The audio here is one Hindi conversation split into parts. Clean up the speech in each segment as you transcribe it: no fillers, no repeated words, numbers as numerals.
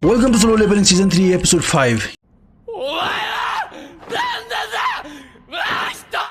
Welcome to Solo Leveling Season 3 Episode 5।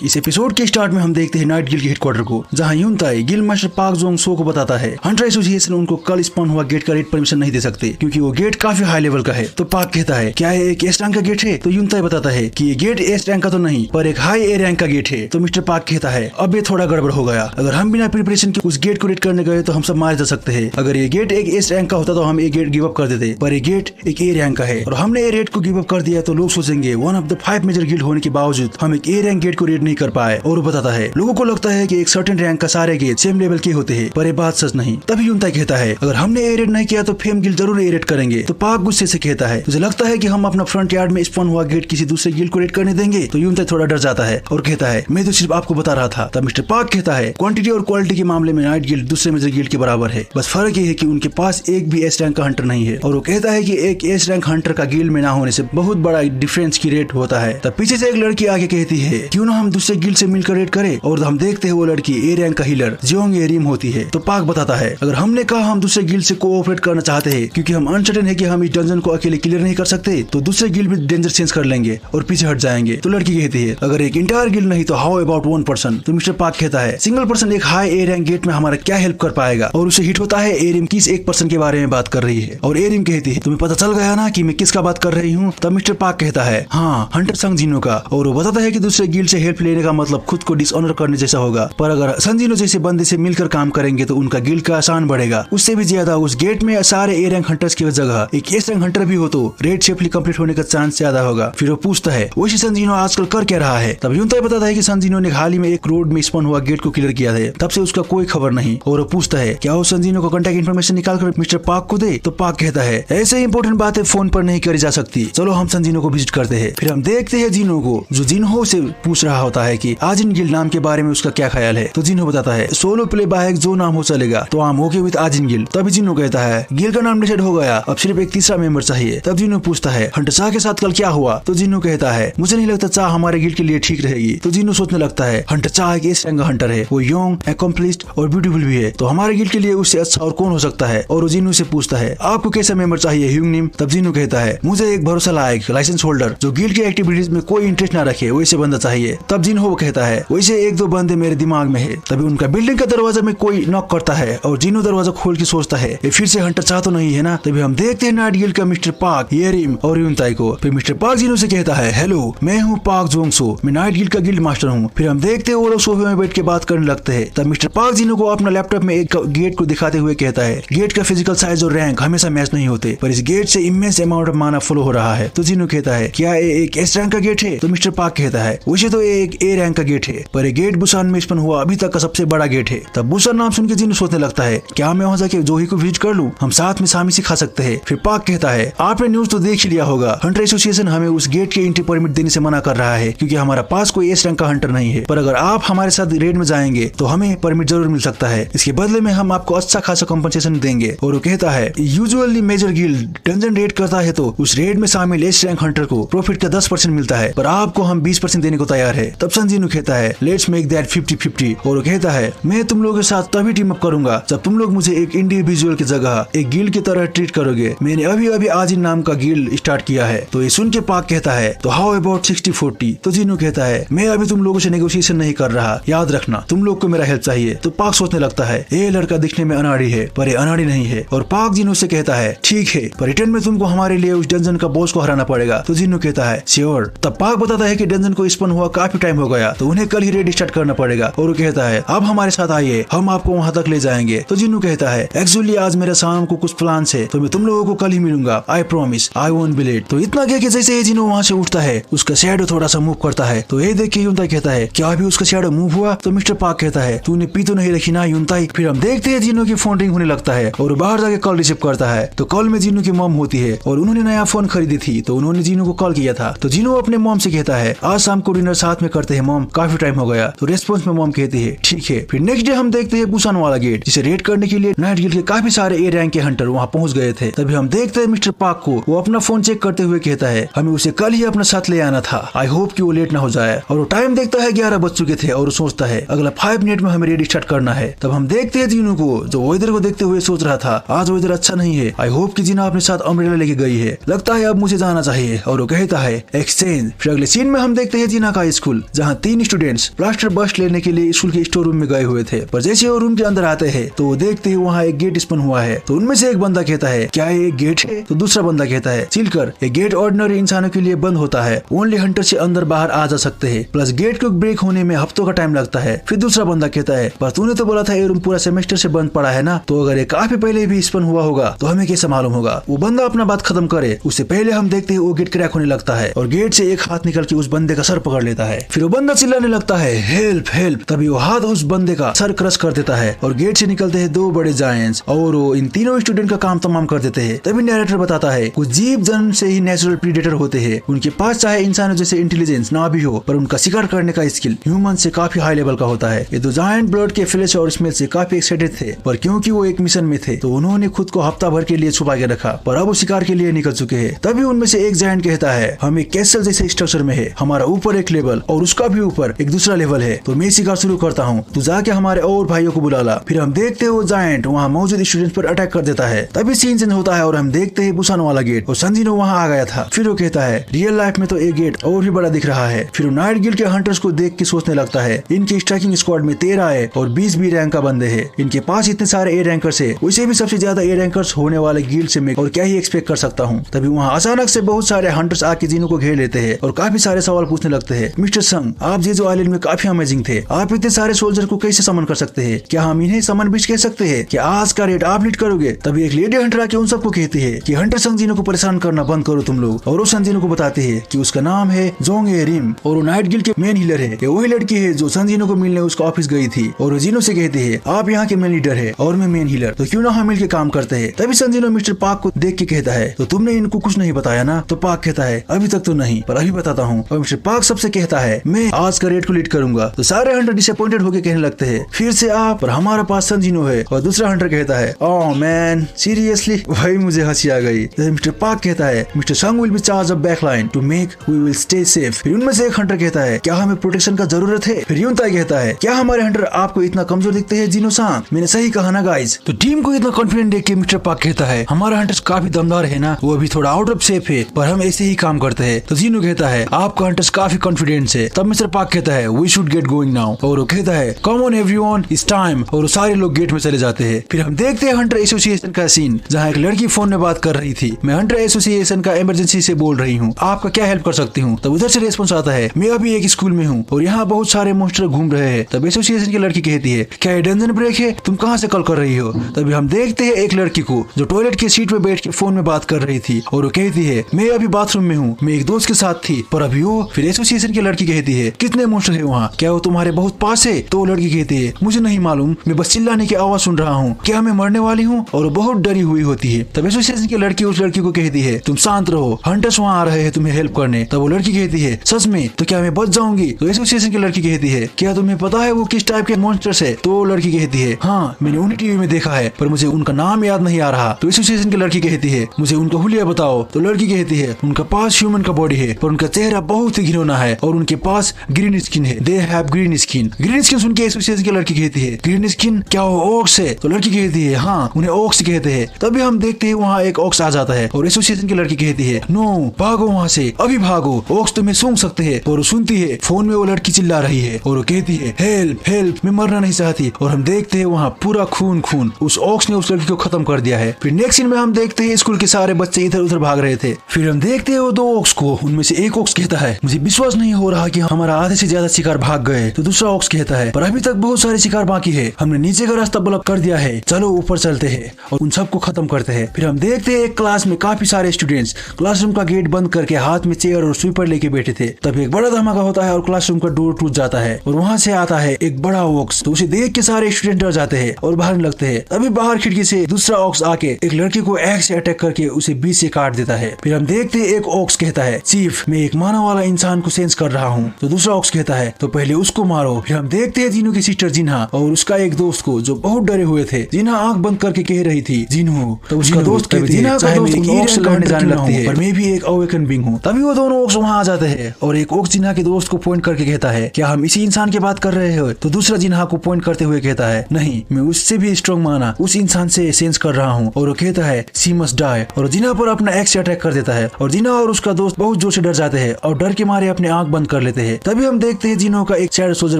इस एपिसोड के स्टार्ट में हम देखते हैं नाइट गिल्ड के हेडक्वार्टर को, जहां युनताई गिल्ड मास्टर पाक जोंग सो को बताता है हंटर एसोसिएशन उनको कल स्पॉन हुआ गेट का रेड परमिशन नहीं दे सकते क्योंकि वो गेट काफी हाई लेवल का है। तो पाक कहता है क्या ये एक एस रैंक का गेट है? तो युनताई बताता है कि ये गेट एस रैंक का तो नहीं पर एक हाई ए रैंक का गेट है। तो मिस्टर पाक कहता है अब ये थोड़ा गड़बड़ हो गया, अगर हम बिना प्रिपरेशन के उस गेट को रेड करने गए तो हम सब मारे जा सकते हैं। अगर ये गेट एक एस रैंक का होता तो हम ये गेट गिव अप कर देते, पर ये गेट एक ए रैंक का है और हमने ए रेड को गिव अप कर दिया तो लोग सोचेंगे one of the 5 major guild होने के बावजूद हम एक ए रैंक गेट को रेड नहीं कर पाए। और बताता है लोगों को लगता है कि एक सर्टेन रैंक का सारे गेट सेम लेवल के होते हैं, पर ये बात सच नहीं। तभी युनताई कहता है अगर हमने ए रेड नहीं किया तो फेम गिल्ड जरूर ए रेड करेंगे। तो पाक गुस्से से कहता है मुझे लगता है कि हम अपना फ्रंट यार्ड में स्पॉन हुआ गेट किसी दूसरे गिल्ड को रेड करने देंगे। तो युनताई थोड़ा डर जाता है और कहता है मैं तो सिर्फ आपको बता रहा था। तब मिस्टर पाक कहता है क्वांटिटी और क्वालिटी के मामले में नाइट गिल्ड दूसरे मेजर गिल्ड के बराबर है, बस फर्क ये है कि उनके पास एक भी एस रैंक का हंटर नहीं है। और वो कहता है कि एक एस रैंक हंटर का गिल्ड में ना होने से बहुत बड़ा डिफरेंस की रेट होता है। तब पीछे से एक लड़की आगे कहती है क्यों ना हम दूसरे गिल्ड से मिलकर रेड करें, और हम देखते हैं वो लड़की ए रैंक का हीलर जियोंग एरिम होती है। तो पाक बताता है अगर हमने कहा हम दूसरे गिल्ड से कोऑपरेट करना चाहते हैं क्योंकि हम अनसर्टेन है कि हम इस डंजन को अकेले क्लियर नहीं कर सकते, तो दूसरे गिल्ड भी डेंजर सेंस कर लेंगे और पीछे हट जाएंगे। तो लड़की कहती है अगर एक इंटायर गिल्ड नहीं तो हाउ अबाउट 1 पर्सन। तो मिस्टर पाक कहता है सिंगल पर्सन एक हाई ए रैंक गेट में हमारा क्या हेल्प कर पाएगा। और उसे हिट होता है एरिम किस एक पर्सन के बारे में बात कर रही है, और एरिम कहती है तुम्हें पता चल गया ना कि मैं किसका बात कर रही हूँ। तब मिस्टर पाक कहता है हाँ हंटर संजीनो का, और वो बताता है कि दूसरे गिल्ड से हेल्प लेने का मतलब खुद को डिसऑनर करने जैसा होगा, पर अगर संजीनो जैसे बंदे से मिलकर काम करेंगे तो उनका गिल्ड का आसान बढ़ेगा। उससे भी ज्यादा उस गेट में सारे ए रैंक हंटर्स की जगह एक एस रैंक हंटर भी हो तो रेड सेफली कंप्लीट होने का चांस ज्यादा होगा। फिर वो पूछता है वैसे संजीनो आजकल कर क्या रहा है। तब युनताई बताता है कि संजीनो ने हाल ही में एक रोड में स्पॉन हुआ गेट को क्लियर किया है, तब से उसका कोई खबर नहीं। और वो पूछता है क्या वो संजीनो को कॉन्टैक्ट इन्फॉर्मेशन निकाल कर मिस्टर पाक को दे। तो पाक कहता है ऐसे इंपॉर्टेंट बातें फोन पर नहीं करी जा सकती, चलो हम संजीनो को विजिट करते हैं। फिर हम देखते हैं जिनो को जो जिन्हो से पूछ रहा होता है कि आजिन गिल्ड नाम के बारे में उसका क्या ख्याल है। तो जिन्हो बताता है सोलो प्ले बाय जो नाम हो चलेगा, तो आम ओके विद आजिन गिल्ड। तभी जिन्हो कहता है गिल्ड का नाम डिसाइड हो गया, अब सिर्फ एक तीसरा मेंबर चाहिए। तब जिन्हो पूछता है हंटर चाह के साथ कल क्या हुआ। तो जिन्हो कहता है मुझे नहीं लगता चाह हमारे गिल्ड के लिए ठीक रहेगी। तो जिन्हो सोचने लगता है हंटर चाह एक एस रैंक हंटर है, वो यंग अकम्प्लिश्ड और ब्यूटीफुल भी है, तो हमारे गिल्ड के लिए उससे अच्छा और कौन हो सकता है। और वो जिन्हो से पूछता है आपको कैसा मेंबर चाहिए ह्यूंगनिम। तब जिन्हो कहता है मुझे एक भरोसा लायक लाइसेंस होल्डर जो गिल्ड की एक्टिविटीज में कोई इंटरेस्ट ना रखे वैसे बंदा चाहिए। तब जिन्हो कहता है वैसे 1-2 बंदे मेरे दिमाग में है। तभी उनका बिल्डिंग का दरवाजा में कोई नॉक करता है और जिन्हो दरवाजा खोल के सोचता है ये फिर से हंटर चाह तो नहीं है ना। तभी हम देखते हैं नाइट गिल्ड का मिस्टर पाक येरिम और युनताई को। फिर मिस्टर पाक जिन्हो से कहता है हेलो मैं हूँ पाक जोंग सो, मैं नाइट गिल्ड का गिल्ड मास्टर हूँ। फिर हम देखते हैं वो लोग सोफे में बैठ के बात करने लगते हैं। तब मिस्टर पाक जिन्हो को अपना लैपटॉप में एक गेट को दिखाते हुए कहता है गेट का फिजिकल साइज और रैंक हमेशा मैच नहीं होते, पर इस गेट से इमेंस अमाउंट ऑफ माना फ्लो हो रहा है। तो जिन्हो कहता है क्या ये एक एस रैंक का गेट है। तो मिस्टर पाक कहता है वैसे तो ये एक ए रैंक का गेट है, पर ये गेट बुसान में स्पन हुआ अभी तक का सबसे बड़ा गेट है। तब बुसान नाम सुन के जिन्हो सोचने लगता है क्या मैं वहाँ जाके जोही को विजिट कर लूं, हम साथ में सामी से खा सकते हैं। फिर पाक कहता है आपने न्यूज तो देख ही लिया होगा, हंटर एसोसिएशन हमें उस गेट के एंट्री परमिट देने से मना कर रहा है क्योंकि हमारा पास कोई एस रैंक का हंटर नहीं है, पर अगर आप हमारे साथ रेड में जाएंगे तो हमें परमिट जरूर मिल सकता है, इसके बदले में हम आपको अच्छा खासा कॉम्पनसेशन देंगे। और वो कहता है usually major guild dungeon raid करता है तो उस रेड में शामिल एस रैंक हंटर को प्रॉफिट का 10% मिलता है, पर आपको हम 20% देने को तैयार है। तब संजीनो कहता है लेट्स मेक दैट 50-50। और वो कहता है मैं तुम लोगों के साथ तभी टीम अप करूंगा जब तुम लोग मुझे एक इंडिविजुअल की जगह एक गिल्ड की तरह ट्रीट करोगे। मैंने अभी आजिन नाम का गिल्ड स्टार्ट किया है। तो ये सुन के पाक कहता है तो हाउ अबाउट 60-40। तो जिन्हो कहता है मैं अभी तुम लोगों से नेगोशिएशन नहीं कर रहा, याद रखना तुम लोग को मेरा हेल्प चाहिए। तो पाक सोचने लगता है ये लड़का दिखने में अनाड़ी है पर ये अनाड़ी नहीं है। और पाक जिन्हो से कहता है ठीक है पर रिटर्न में तुमको हमारे लिए उस डंजन का बॉस को हराना पड़ेगा। तो जिन्हो कहता है श्योर। तब पाक बताता है कि डंजन को स्पन हुआ काफी टाइम हो गया तो उन्हें कल ही रेड स्टार्ट करना पड़ेगा। और वो कहता है अब हमारे साथ आइए हम आपको वहाँ तक ले जाएंगे। तो जिन्हो कहता है एक्चुअली आज मेरा शाम को कुछ प्लान है तो मैं तुम लोगों को कल ही मिलूंगा, I promise I won't be late. तो इतना कह के जैसे ही जिन्हो वहाँ से उठता है उसका शैडो थोड़ा सा मूव करता है। तो ये देख के युनताई कहता है क्या अभी उसका शैडो मूव हुआ। तो मिस्टर पाक कहता है तूने पी तो नहीं रखी ना युनताई। फिर हम देखते हैं जिन्हो की फोन रिंग होने लगता है और बाहर जाके कॉल रिसीव करता है। तो कॉल में जिन्हो की मॉम होती है और उन्होंने नया फोन खरीदी थी तो उन्होंने जिन्हो को कॉल किया था। तो जिन्हो अपने मॉम से कहता है आज शाम को डिनर साथ में करते हैं मॉम काफी टाइम हो गया। तो रेस्पॉन्स में मॉम कहती है ठीक है। फिर नेक्स्ट डे हम देखते हैं बुसान वाला गेट, जिसे रेड करने के लिए नाइट गिल्ड के काफी सारे ए रैंक के हंटर वहाँ पहुंच गए थे। तभी हम देखते हैं मिस्टर पार्क को, वो अपना फोन चेक करते हुए कहता है हमें उसे कल ही अपने साथ ले आना था, आई होप कि वो लेट ना हो जाए। और वो टाइम देखता है 11 बज चुके थे और वो सोचता है अगला 5 मिनट में हमें रेडी स्टार्ट करना है। तब हम देखते हैं जीनू को, जो वेदर को देखते हुए सोच रहा था आज वेदर अच्छा नहीं है, आई होप कि जीना अपने साथ अम्ब्रेला लेके गई है, लगता है अब मुझे जाना चाहिए। और वो कहता है एक्सचेंज। फिर अगले सीन में हम देखते हैं जीना का स्कूल, जहाँ 3 स्टूडेंट्स प्लास्टर बस्ट लेने के लिए स्कूल के स्टोर रूम में गए हुए थे। पर जैसे वो रूम के अंदर आते हैं तो वो देखते हैं वहाँ एक गेट स्पन हुआ है। तो उनमें से एक बंदा कहता है क्या ये एक गेट है? तो दूसरा बंदा कहता है चिलकर, ये गेट ऑर्डिनरी इंसानों के लिए बंद होता है, ओनली हंटर से अंदर बाहर आ जा सकते हैं, प्लस गेट को ब्रेक होने में हफ्तों का टाइम लगता है। फिर दूसरा बंदा कहता है पर तूने तो बोला था ये रूम पूरा सेमेस्टर से बंद पड़ा है ना, तो अगर ये काफी पहले भी स्पन हुआ होगा तो हमें कैसे मालूम होगा। वो बंदा अपना बात खत्म करे उससे पहले हम देखते हैं वो गेट क्रैक होने लगता है और गेट से एक हाथ निकल के उस बंदे का सर पकड़ लेता है। फिर वो बंदा चिल्लाने लगता है हेल्प हेल्प। तभी वो हाथ उस बंदे का सर क्रश कर देता है और गेट से निकलते हैं 2 बड़े जायंट्स और वो इन तीनों स्टूडेंट का काम तमाम कर देते हैं। तभी नैरेटर बताता है कुछ जीव जन्म से ही नेचुरल प्रीडेटर होते हैं, उनके पास चाहे इंसानों जैसे इंटेलिजेंस ना भी हो पर उनका शिकार करने का स्किल ह्यूमन से काफी हाई लेवल का होता है। ये 2 जायंट ब्लड के फ्लैश और स्मेल से काफी एक्साइटेड थे, पर क्योंकि वो एक मिशन में थे तो उन्होंने खुद को हफ्ता भर के लिए छुपा के रखा, पर अब वो शिकार के लिए निकल चुके हैं। तभी उनमें से एक जायंट कहता है हम एक कैसल जैसे स्ट्रक्चर में है, हमारा ऊपर एक लेवल और उसका भी ऊपर एक दूसरा लेवल है, तो मैं शिकार शुरू करता हूँ, तू जाके हमारे और भाइयों को बुला ला। फिर हम देखते हैं वो जायंट वहाँ मौजूद स्टूडेंट्स पर अटैक कर देता है। तभी सीन चेंज होता है और हम देखते हैं बुसान वाला गेट और संजीनो वहाँ आ गया था। फिर वो कहता है रियल लाइफ में तो एक गेट और भी बड़ा दिख रहा है। फिर वो नाइट गिल्ड के हंटर्स को देख के सोचने लगता है इनके स्ट्राइकिंग स्क्वाड में 13 है और 20 बी रैंक का बंदे है, इनके पास इतने सारे ए रैंकर्स है, उसे भी सबसे ज्यादा ए रैंकर्स होने वाले गिल्ड से मैं और क्या ही एक्सपेक्ट कर सकता हूँ। तभी वहाँ अचानक से बहुत सारे हंटर्स आके जीनो को घेर लेते हैं और काफी सारे सवाल पूछने लगते हैं। मिस्टर संग, आप जेजो आइलैंड में काफी अमेजिंग थे, आप इतने सारे सोल्जर को कैसे समन कर सकते हैं? क्या हम इन्हें समन बिच कह सकते हैं? क्या आज का रेड आप लीड करोगे? तभी एक लेडी हंटर आके उन सबको कहती है कि हंटर संजीनो को परेशान करना बंद करो तुम लोग, और वो संजीनो को बताती है कि उसका नाम है जोंग ए रिम और वो नाइट गिल्ड के मेन हीलर है। ये वही लड़की है जो संजीनो को मिलने उसका ऑफिस गई थी और वो जीनो से कहती है आप यहाँ के मेन लीडर है और मैं मेन हीलर, तो क्यों ना हम मिलकर काम करते हैं। तभी संजीनो मिस्टर पार्क को देख के कहता है तो तुमने इनको कुछ नहीं बताया ना? तो पार्क कहता है अभी तक तो नहीं, पर अभी बताता हूँ। और मिस्टर पार्क सबसे कहता है मैं आज का रेड को लीड करूंगा। तो सारे हंटर डिसअपॉइंटेड होकर कहने लगते हैं फिर से आप, पर हमारा पास संजीनो है। और दूसरा हंटर कहता है ओह मैन सीरियसली, भाई मुझे हंसी आ गई। मिस्टर पार्क कहता है mister Sung will be charge of backline to make we will stay safe. फिर उनमें से एक हंटर कहता है क्या हमें प्रोटेक्शन का जरूरत है? फिर यूनताई कहता है क्या हमारे हंटर आपको इतना कमजोर दिखते हैं जीनो सांग? मैंने सही कहा ना गाइज? तो टीम को इतना कॉन्फिडेंट देख के मिस्टर पार्क कहता है हमारा हंटर्स काफी दमदार है ना, वो अभी थोड़ा आउट ऑफ शेप है पर हम ऐसे ही काम करते हैं। तो जीनो कहता है आपका हंटर्स काफी कॉन्फिडेंस है। तब मिस्टर पार्क कहता है we should get going now, और वो कहता है come on everyone it's time, और सारे लोग गेट में चले जाते हैं। फिर हम देखते हैं हंटर एसोसिएशन का सीन, जहाँ एक लड़की फोन में बात कर रही थी मैं हंटर एसोसिएशन का इमरजेंसी से बोल रही हूँ, आपका क्या हेल्प कर सकती हूँ? तब उधर से रेस्पॉन्स आता है मैं अभी एक स्कूल में हूँ और यहाँ बहुत सारे मोस्टर घूम रहे हैं। तब एसोसिएशन की लड़की कहती है क्या ये डंजन ब्रेक है, तुम कहाँ से कॉल कर रही हो? तभी हम देखते हैं एक लड़की को जो टॉयलेट की सीट में बैठ के फोन में बात कर रही थी और वो कहती है मैं अभी बाथरूम में हूँ, मैं एक दोस्त के साथ थी पर अभी वो। फिर एसोसिएशन की लड़की कहती है कितने मोस्टर है वहाँ, क्या वो तुम्हारे बहुत पास है? तो लड़की कहती है मुझे नहीं मालूम, मैं बस चिल्लाने की आवाज सुन रहा हूँ, क्या मैं मरने वाली हूँ? और वो बहुत डरी हुई होती है। तब एसोसिएशन की लड़की उस लड़की को कहती है तुम शांत रहो, हंटर्स वहाँ आ रहे हैं तुम्हें हेल्प करने। तब वो लड़की कहती है सच में? तो क्या मैं बच जाऊंगी? तो एसोसिएशन की लड़की कहती है क्या तुम्हें पता है वो किस टाइप के मॉन्स्टर्स है? तो लड़की कहती है हाँ मैंने उन्हें टीवी में देखा है पर मुझे उनका नाम याद नहीं आ रहा। तो एसोसिएशन की लड़की कहती है मुझे उनका हुलिया बताओ। तो लड़की कहती है उनका पास ह्यूमन का बॉडी है पर उनका चेहरा बहुत ही घिनौना है और उनके पास ग्रीन स्किन है, they have green skin. Green skin सुन के एसोसिएशन की लड़की कहती है ग्रीन स्किन, क्या वो ऑक्स है? तो लड़की कहती है हाँ उन्हें ऑक्स कहते हैं। तभी हम देखते हैं वहाँ एक ऑक्स आ जाता है और एसोसिएशन की लड़की कहती है नो भागो वहाँ से, अभी भागो, ऑक्स तुम्हें सूंघ सकते हैं। और वो सुनती है फोन में वो लड़की चिल्ला रही है और वो कहती है हेल्प हेल्प, मैं मरना नहीं चाहती। और हम देखते हैं वहाँ पूरा खून खून, उस ऑक्स ने उस लड़की को खत्म कर दिया है। फिर नेक्स्ट सीन में हम देखते हैं स्कूल के सारे बच्चे इधर उधर भाग रहे थे। फिर हम देखते हैं वो 2 ऑक्स को, उनमें से एक ऑक्स कहता है मुझे विश्वास नहीं हो रहा कि हमारा आधे से ज्यादा शिकार भाग गए। तो दूसरा ऑक्स कहता है पर अभी तक बहुत सारे शिकार बाकी है, हमने नीचे का रास्ता ब्लॉक कर दिया है, चलो ऊपर चलते हैं और उन सबको खत्म करते हैं। फिर हम देखते हैं एक क्लास में काफी सारे स्टूडेंट्स क्लासरूम का गेट बंद करके हाथ में चेयर और स्वीपर लेके बैठे थे। तब एक बड़ा धमाका होता है और क्लासरूम का डोर टूट जाता है और वहाँ से आता है एक बड़ा ऑक्स। तो उसे देख के सारे स्टूडेंट डर जाते हैं और भागने लगते हैं। तभी बाहर खिड़की से दूसरा ऑक्स आके एक लड़की को एक्स से अटैक करके उसे बीच से काट देता है। फिर हम देखते हैं एक ऑक्स कहता है चीफ मैं एक मानव वाला इंसान को सेंस कर रहा हूँ, हूँ। तो दूसरा ऑक्स कहता है तो पहले उसको मारो। फिर हम देखते हैं जिन्हो की सिस्टर जिन्हा और उसका एक दोस्त को जो बहुत डरे हुए थे। जिन्हा आंख बंद करके कह रही थी जिन्हो, तो उसका दोस्त कहती है चाहे मैं एक ऑक्स लड़ने जाने लगती है पर मैं भी एक अवेकन बीइंग हूँ। तभी वो दोनों ऑक्स वहाँ आ जाते हैं और एक ऑक्स जिन्हा के दोस्त को पॉइंट करके कहता है क्या हम इसी इंसान की बात कर रहे हो? तो दूसरा जिन्हा को पॉइंट करते हुए कहता है नहीं, मैं उससे भी स्ट्रॉन्ग माना उस इंसान से सेंस कर रहा हूँ। और वो कहता है सी मस्ट डाई और जिन्हा पर अपना एक्स अटैक कर देता है और जिन्हा और उसका दोस्त बहुत जोर से डर जाते हैं और डर के मारे अपने आंख बंद कर लेते हैं। तभी हम देखते हैं जिन्हो का एक शैडो सोल्जर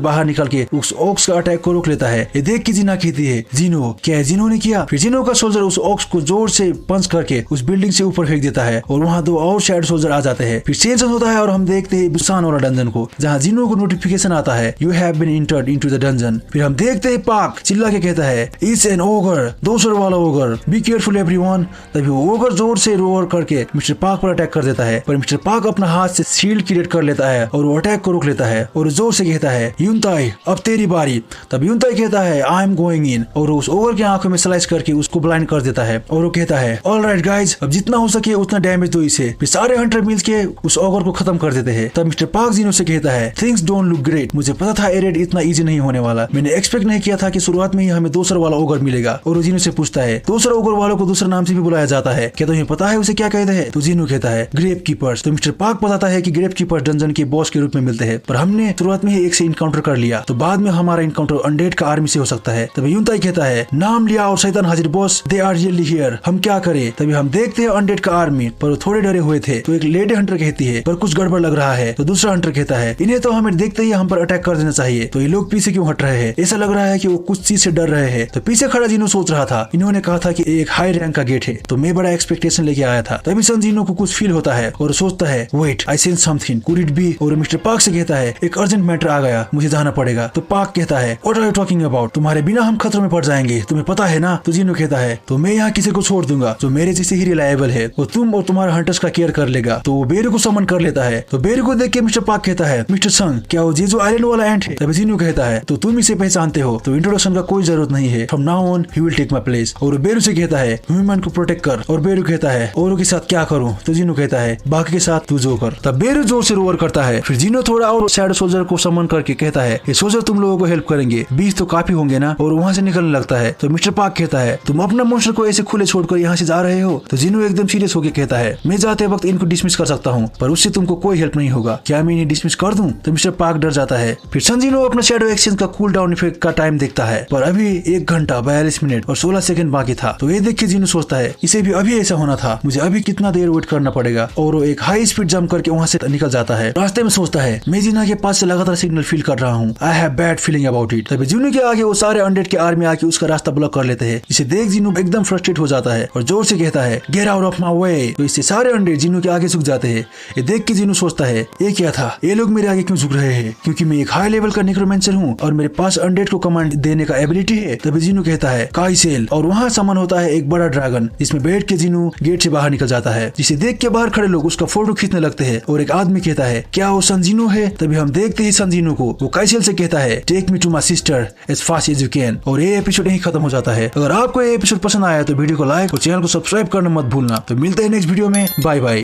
बाहर निकल के उस ऑक्स का अटैक को रोक लेता है। ये देख के जिन्हा कहती है जिन्हो क्या जिन्हो ने किया? फिर जिन्हो का सोल्जर उस ऑक्स को जोर से पंच करके उस बिल्डिंग से ऊपर फेंक देता है और वहाँ दो और शैडो सोल्जर आ जाते हैं। फिर चेंज होता है और हम देखते हैं बुसान वाला डंजन को जहाँ जिन्हो को नोटिफिकेशन आता है you have been entered into the dungeon. फिर हम देखते हैं पाक चिल्ला के कहता है इट्स एन ओगर, दोसर वाला ओगर, बी केयरफुल एवरीवन। तभी वो ओगर जोर से रोर करके मिस्टर पाक पर अटैक कर देता है पर मिस्टर पाक अपना हाथ से शील्ड क्रिएट कर लेता है और वो अटैक को रोक लेता है और जोर से कहता है यूनताई अब तेरी बारी। तब यूनताई कहता है आई एम गोइंग इन और उस ओवर की आंखों में स्लाइस करके उसको ब्लाइंड कर देता है और वो कहता है ऑलराइट गाइज अब जितना हो सके उतना डैमेज दो इसे। फिर सारे हंटर मिल के उस ओवर को खत्म कर देते हैं। तब मिस्टर पाक जिन्हो से कहता है थिंग्स डोंट लुक ग्रेट, मुझे पता था ये रेड इतना इजी नहीं होने वाला, मैंने एक्सपेक्ट नहीं किया था कि शुरुआत में ही हमें दूसरा वाला ओगर मिलेगा। और जिन्हो से पूछता है दूसरा ओगर वालों को दूसरा नाम से भी बुलाया जाता है, क्या तुम्हें पता है उसे क्या कहते हैं? तो जिन्हो कहता है ग्रेव कीपर्स। तो मिस्टर पाक बताता है कि ग्रेव कीपर्स डंजन के बॉस के रूप में मिलते हैं पर हमने शुरुआत में ही एक से इनकाउंटर कर लिया तो बाद में हमारा इनकाउंटर अनडेड का आर्मी से हो सकता है। तभी यूनताई कहता है नाम लिया और शैतान हाजिर boss, they are really here, हम क्या करें? तभी हम देखते हैं अनडेड का आर्मी पर थोड़े डरे हुए थे। तो एक लेडी हंटर कहती है पर कुछ गड़बड़ लग रहा है। तो दूसरा हंटर कहता है इन्हें तो हमें देखते ही हम पर अटैक कर देना चाहिए, तो ये लोग पीछे क्यों हट रहे हैं? ऐसा लग रहा है कि वो कुछ चीज से डर रहे हैं। तो पीछे खड़ा जिन्हो सोच रहा था इन्होंने कहा था कि एक हाई रैंक का गेट है तो मैं बड़ा एक्सपेक्टेशन लेके आया था। तभी सन जिन्हो को कुछ फील होता है और सोचता है wait I sense something, could it be? और मिस्टर पाक से कहता है एक अर्जेंट मैटर आ गया, मुझे जाना पड़ेगा। तो पाक कहता है what are you talking about, तुम्हारे बिना हम खतरों में पड़ जाएंगे, तुम्हें पता है ना? तो जिन्हो कहता है तो मैं यहाँ किसी को छोड़ दूंगा जो मेरे जैसे ही रिलायबल है, वो तुम और तुम्हारा हंटर्स का केयर कर लेगा। तो वो बेरू को समन कर लेता है। तो बेरू को देख के मिस्टर पाक कहता है मिस्टर सन क्या वो जेजो आइलैंड वाला एंट है? तभी जिन्हो कहता है तो तुम इसे पहचानते हो तो इंट्रोडक्शन का कोई जरूरत नहीं है, from now on he will take my place. और बेरू से कहता है ह्यूमन को प्रोटेक्ट कर। और बेरू कहता है औरों के साथ क्या करूं? तो जिन्हो कहता है बाकी के साथ तू जो कर। तब बेरू जोर से रोवर करता है। फिर जिन्हो थोड़ा और शैडो सोल्जर को समन करके कहता है ये सोल्जर तुम लोगों को हेल्प करेंगे, 20 तो काफी होंगे ना? और वहाँ से निकलने लगता है। तो मिस्टर पाक कहता है तुम अपना मॉन्स्टर को ऐसे खुले छोड़कर यहाँ से जा रहे हो? तो जिन्हो एकदम सीरियस होकर कहता है मैं जाते वक्त इनको डिसमिस कर सकता हूँ पर उससे तुमको कोई हेल्प नहीं होगा, क्या मैं इन्हें डिसमिस कर दूं? तो मिस्टर पाक डर जाता है। फिर सन जिन्हो अपना शैडो एक्सचेंज का कूल डाउन इफेक्ट का टाइम देखता है पर अभी 1 घंटा 42 मिनट और 16 सेकंड बाकी था। तो ये देख के जिन्हो सोचता है इसे भी अभी ऐसा होना था, मुझे अभी कितना देर वेट करना पड़ेगा। और वो एक हाई स्पीड जंप करके वहाँ से निकल जाता है। रास्ते में सोचता है मैं जिन्हा के पास से लगातार सिग्नल फील कर रहा हूँ, I have bad feeling about it. तभी जिन्हो के आगे वो सारे अनडेड के आर्मी आके उसका रास्ता ब्लॉक कर लेते हैं। इसे देख जिन्हो एकदम फ्रस्ट्रेट हो जाता है और जोर से कहता है get out of my way. तो इससे सारे अनडेड जिन्हो के आगे झुक जाते हैं। ये देख के जिन्हो सोचता है ये क्या था, ये लोग मेरे आगे क्यों झुक रहे हैं? क्योंकि मैं एक हाई लेवल का नेक्रोमैंसर हूँ और मेरे पास अनडेड को कमांड देने का एबिलिटी है। तभी जिन्हो कहता है काइसेल और वहाँ समन होता है एक बड़ा ड्रैगन जिसमें बैठ के जिन्हो गेट से बाहर निकल जाता है, जिसे देख के बाहर खड़े लोग उसका फोटो खींचने लगते हैं। और एक आदमी कहता है क्या वो सन जिन्हो है? तभी हम देखते ही सन जिन्हो को वो काइसेल से कहता है take me to my sister as fast as you can. और ये एपिसोड यहीं खत्म हो जाता है। अगर आपको ये एपिसोड पसंद आया तो वीडियो को लाइक और चैनल को सब्सक्राइब करना मत भूलना। तो मिलते हैं नेक्स्ट वीडियो में, बाय बाय।